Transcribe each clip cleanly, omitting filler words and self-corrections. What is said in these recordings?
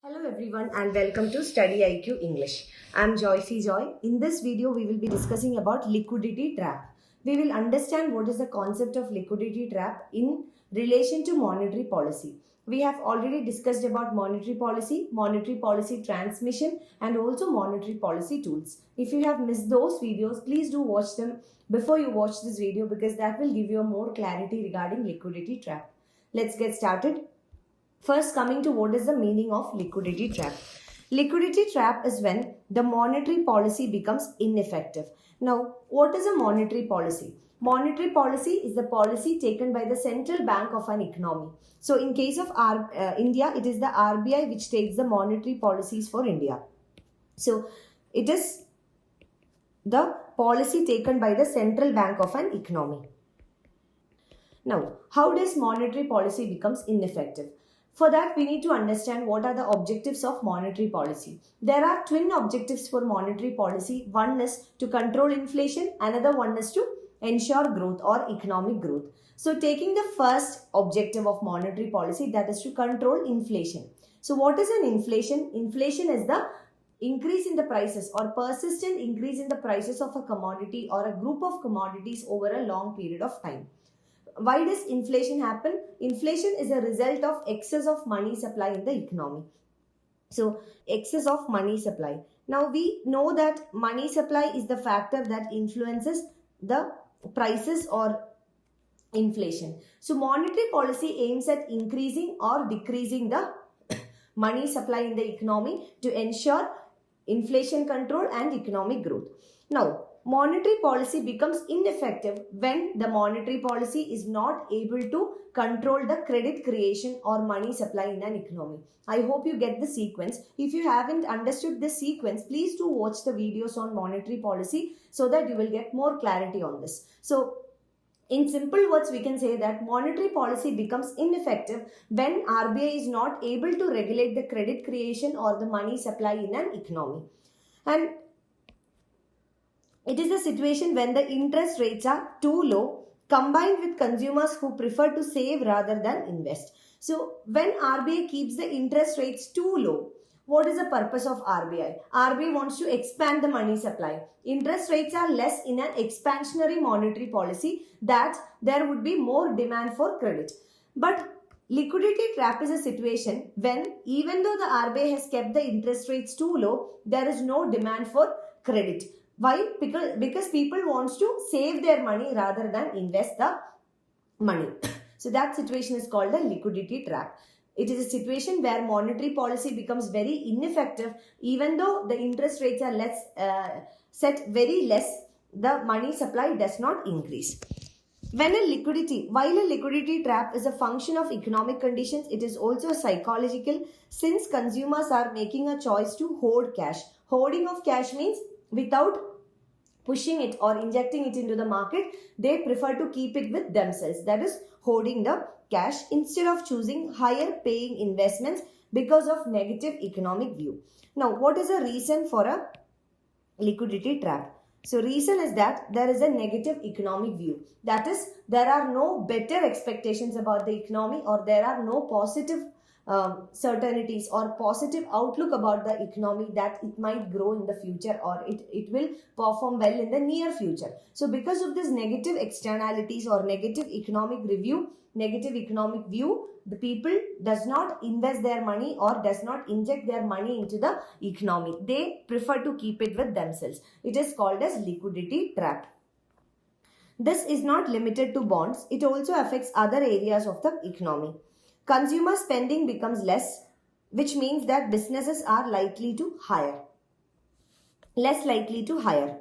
Hello everyone and welcome to Study IQ English. I am Joycey Joy. In this video, we will be discussing about liquidity trap. We will understand what is the concept of liquidity trap in relation to monetary policy. We have already discussed about monetary policy transmission and also monetary policy tools. If you have missed those videos, please do watch them before you watch this video because that will give you more clarity regarding liquidity trap. Let's get started. First, coming to what is the meaning of liquidity trap. Liquidity trap is when the monetary policy becomes ineffective. Now, what is a monetary policy? Monetary policy is the policy taken by the central bank of an economy. So, in case of India, it is the RBI which takes the monetary policies for India. So, it is the policy taken by the central bank of an economy. Now, how does monetary policy becomes ineffective? For that, we need to understand what are the objectives of monetary policy. There are twin objectives for monetary policy. One is to control inflation, another one is to ensure growth or economic growth. So, taking the first objective of monetary policy, that is to control inflation. So, what is an inflation? Inflation is the increase in the prices or persistent increase in the prices of a commodity or a group of commodities over a long period of time. Why does inflation happen? Inflation is a result of excess of money supply in the economy. So, excess of money supply. Now, we know that money supply is the factor that influences the prices or inflation. So, monetary policy aims at increasing or decreasing the money supply in the economy to ensure inflation control and economic growth. Now, monetary policy becomes ineffective when the monetary policy is not able to control the credit creation or money supply in an economy. I hope you get the sequence. If you haven't understood this sequence, please do watch the videos on monetary policy so that you will get more clarity on this. So, in simple words, we can say that monetary policy becomes ineffective when RBI is not able to regulate the credit creation or the money supply in an economy. And it is a situation when the interest rates are too low combined with consumers who prefer to save rather than invest. So, when RBI keeps the interest rates too low, what is the purpose of RBI? RBI wants to expand the money supply. Interest rates are less in an expansionary monetary policy that there would be more demand for credit. But liquidity trap is a situation when even though the RBI has kept the interest rates too low, there is no demand for credit. Why? Because people wants to save their money rather than invest the money. So that situation is called the liquidity trap. It is a situation where monetary policy becomes very ineffective even though the interest rates are set very less, the money supply does not increase. While a liquidity trap is a function of economic conditions, it is also psychological since consumers are making a choice to hoard cash. Hoarding of cash means without pushing it or injecting it into the market, they prefer to keep it with themselves. That is hoarding the cash instead of choosing higher paying investments because of negative economic view. Now, what is the reason for a liquidity trap? So, reason is that there is a negative economic view. That is, there are no better expectations about the economy or there are no positive certainties or positive outlook about the economy that it might grow in the future or it will perform well in the near future. So because of this negative externalities or negative economic view, the people does not invest their money or does not inject their money into the economy. They prefer to keep it with themselves. It is called as liquidity trap. This is not limited to bonds. It also affects other areas of the economy. Consumer spending becomes less, which means that businesses are less likely to hire.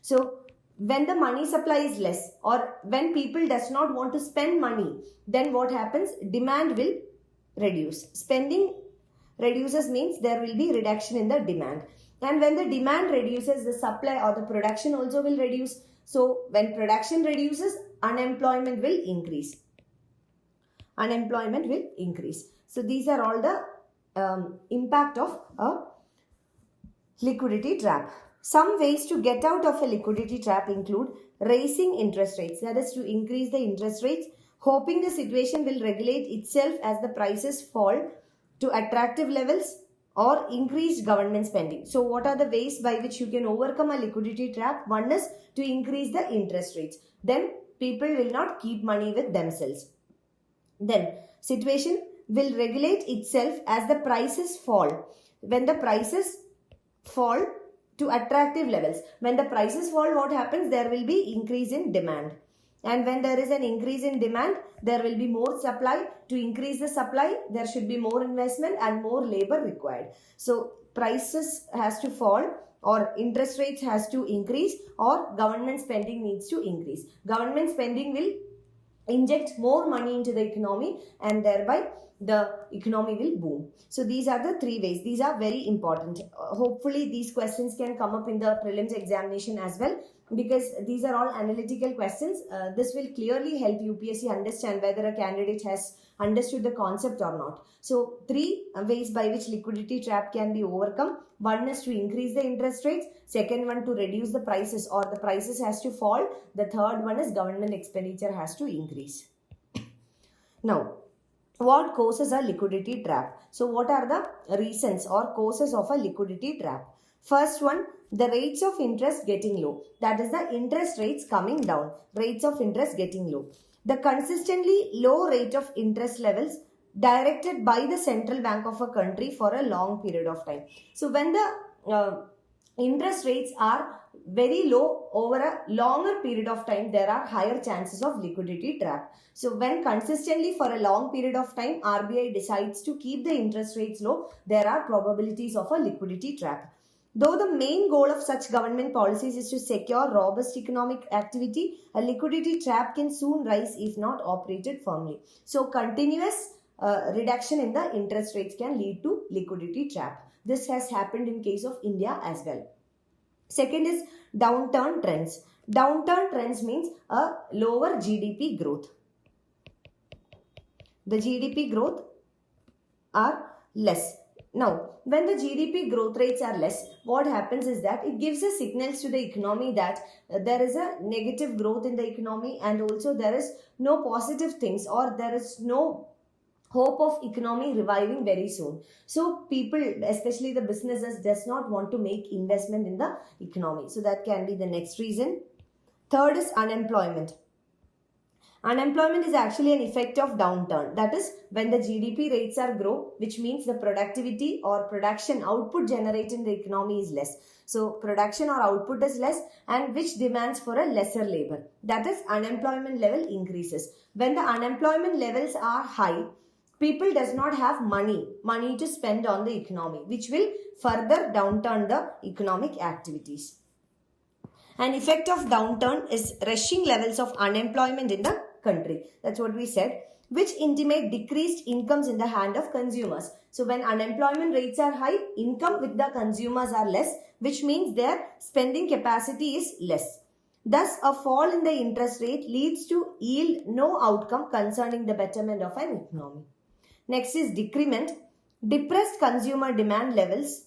So, when the money supply is less or when people does not want to spend money, then what happens? Demand will reduce. Spending reduces means there will be reduction in the demand. And when the demand reduces, the supply or the production also will reduce. So, when production reduces, unemployment will increase. So, these are all the impact of a liquidity trap. Some ways to get out of a liquidity trap include raising interest rates, that is to increase the interest rates, hoping the situation will regulate itself as the prices fall to attractive levels, or increased government spending. So what are the ways by which you can overcome a liquidity trap? One is to increase the interest rates. Then people will not keep money with themselves. Then situation will regulate itself as the prices fall. When the prices fall to attractive levels, when the prices fall, what happens? There will be increase in demand. And when there is an increase in demand, there will be more supply. To increase the supply, there should be more investment and more labor required. So prices has to fall, or interest rates has to increase, or government spending needs to increase. Government spending will inject more money into the economy, and thereby the economy will boom. So these are the three ways. These are very important. Hopefully these questions can come up in the prelims examination as well, because these are all analytical questions. This will clearly help UPSC understand whether a candidate has understood the concept or not. So three ways by which liquidity trap can be overcome. One is to increase the interest rates. Second one, to reduce the prices, or the prices has to fall. The third one is government expenditure has to increase. Now, what causes a liquidity trap? So what are the reasons or causes of a liquidity trap? First one, the rates of interest getting low. That is the interest rates coming down. Rates of interest getting low. The consistently low rate of interest levels directed by the central bank of a country for a long period of time. So when the interest rates are very low over a longer period of time, there are higher chances of liquidity trap. So when consistently for a long period of time RBI decides to keep the interest rates low, there are probabilities of a liquidity trap. Though the main goal of such government policies is to secure robust economic activity, a liquidity trap can soon rise if not operated firmly. So continuous reduction in the interest rates can lead to liquidity trap. This has happened in case of India as well. Second is downturn trends. Downturn trends means a lower GDP growth. The GDP growth are less. Now, when the GDP growth rates are less, what happens is that it gives a signals to the economy that there is a negative growth in the economy, and also there is no positive things, or there is no hope of economy reviving very soon. So people, especially the businesses, does not want to make investment in the economy. So that can be the next reason. Third is unemployment. Unemployment is actually an effect of downturn. That is, when the GDP rates are grow, which means the productivity or production output generated in the economy is less. So production or output is less, and which demands for a lesser labor. That is, unemployment level increases. When the unemployment levels are high, people does not have money to spend on the economy, which will further downturn the economic activities. An effect of downturn is rushing levels of unemployment in the country. That's what we said, which intimate decreased incomes in the hand of consumers. So when unemployment rates are high, income with the consumers are less, which means their spending capacity is less. Thus, a fall in the interest rate leads to yield no outcome concerning the betterment of an economy. Next is decrement. Depressed consumer demand levels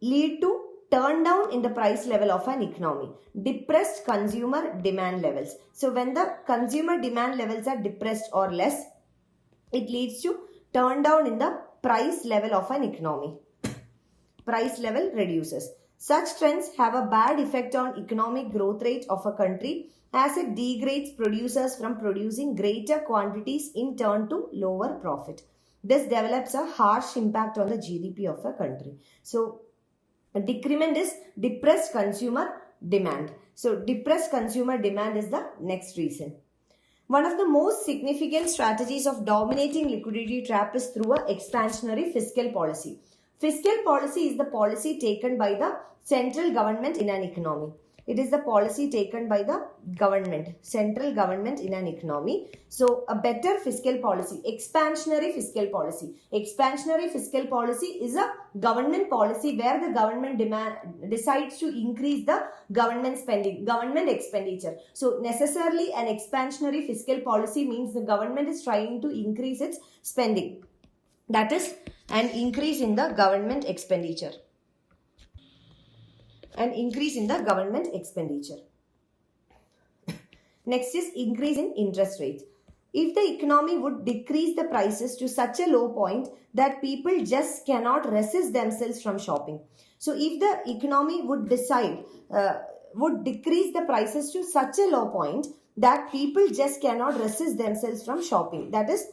lead to turn down in the price level of an economy. Depressed consumer demand levels. So when the consumer demand levels are depressed or less, it leads to turn down in the price level of an economy. Price level reduces. Such trends have a bad effect on economic growth rate of a country, as it degrades producers from producing greater quantities, in turn to lower profit. This develops a harsh impact on the GDP of a country. So a decrement is depressed consumer demand. So depressed consumer demand is the next reason. One of the most significant strategies of dominating liquidity trap is through an expansionary fiscal policy. Fiscal policy is the policy taken by the central government in an economy. It is the policy taken by the government, central government in an economy. So a better fiscal policy, expansionary fiscal policy. Expansionary fiscal policy is a government policy where the government decides to increase the government spending, government expenditure. So necessarily an expansionary fiscal policy means the government is trying to increase its spending. That is an increase in the government expenditure. An increase in the government expenditure. Next is increase in interest rates. if the economy would decrease the prices to such a low point that people just cannot resist themselves from shopping. So if the economy would would decrease the prices to such a low point that people just cannot resist themselves from shopping. That is,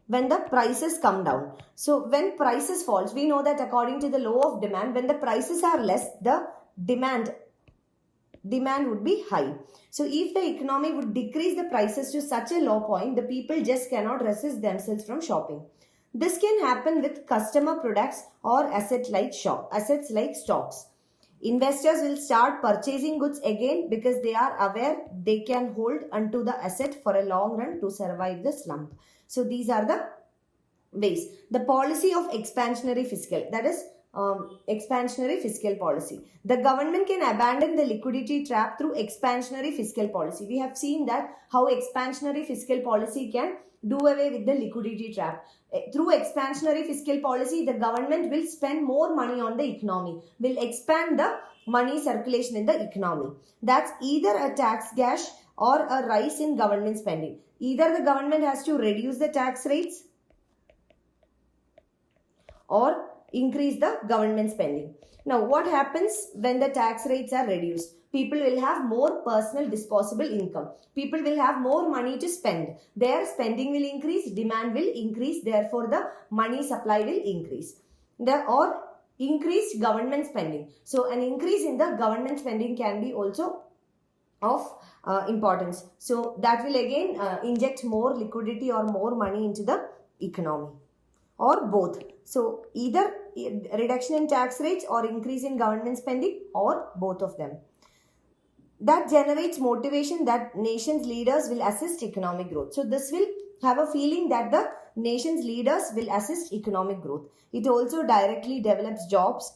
when the prices come down. So when prices falls, we know that according to the law of demand, when the prices are less, the demand would be high. So if the economy would decrease the prices to such a low point, the people just cannot resist themselves from shopping. This can happen with customer products or assets like stocks. Investors will start purchasing goods again because they are aware they can hold onto the asset for a long run to survive the slump. So these are the ways. The policy of expansionary fiscal, that is expansionary fiscal policy. The government can abandon the liquidity trap through expansionary fiscal policy. We have seen that how expansionary fiscal policy can do away with the liquidity trap. Through expansionary fiscal policy, the government will spend more money on the economy, will expand the money circulation in the economy. That's either a tax gash or a rise in government spending. Either the government has to reduce the tax rates or increase the government spending. Now, what happens when the tax rates are reduced? People will have more personal disposable income. People will have more money to spend. Their spending will increase, demand will increase, therefore the money supply will increase. Or increased government spending. So an increase in the government spending can be also of importance. So that will again inject more liquidity or more money into the economy, or both. So either reduction in tax rates or increase in government spending, or both of them. That generates motivation that nation's leaders will assist economic growth. So this will have a feeling that the nation's leaders will assist economic growth. It also directly develops jobs,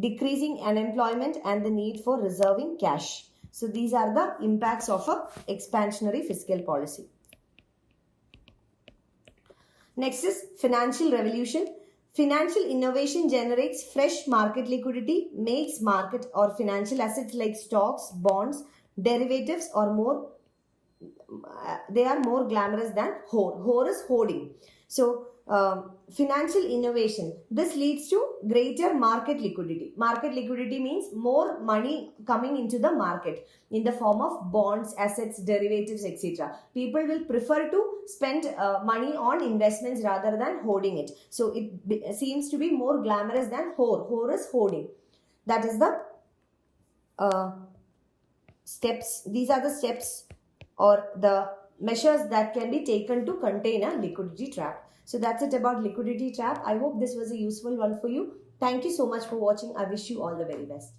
decreasing unemployment and the need for reserving cash. So these are the impacts of a expansionary fiscal policy. Next is financial revolution. Financial innovation generates fresh market liquidity, makes market or financial assets like stocks, bonds, derivatives they are more glamorous than hoard. Hoard is hoarding. So financial innovation, this leads to greater market liquidity. Market liquidity means more money coming into the market in the form of bonds, assets, derivatives, etc. People will prefer to spend money on investments rather than hoarding it. So it seems to be more glamorous than hoard. Hoard is hoarding. That is the steps. These are the steps or the measures that can be taken to contain a liquidity trap. So that's it about liquidity trap. I hope this was a useful one for you. Thank you so much for watching. I wish you all the very best.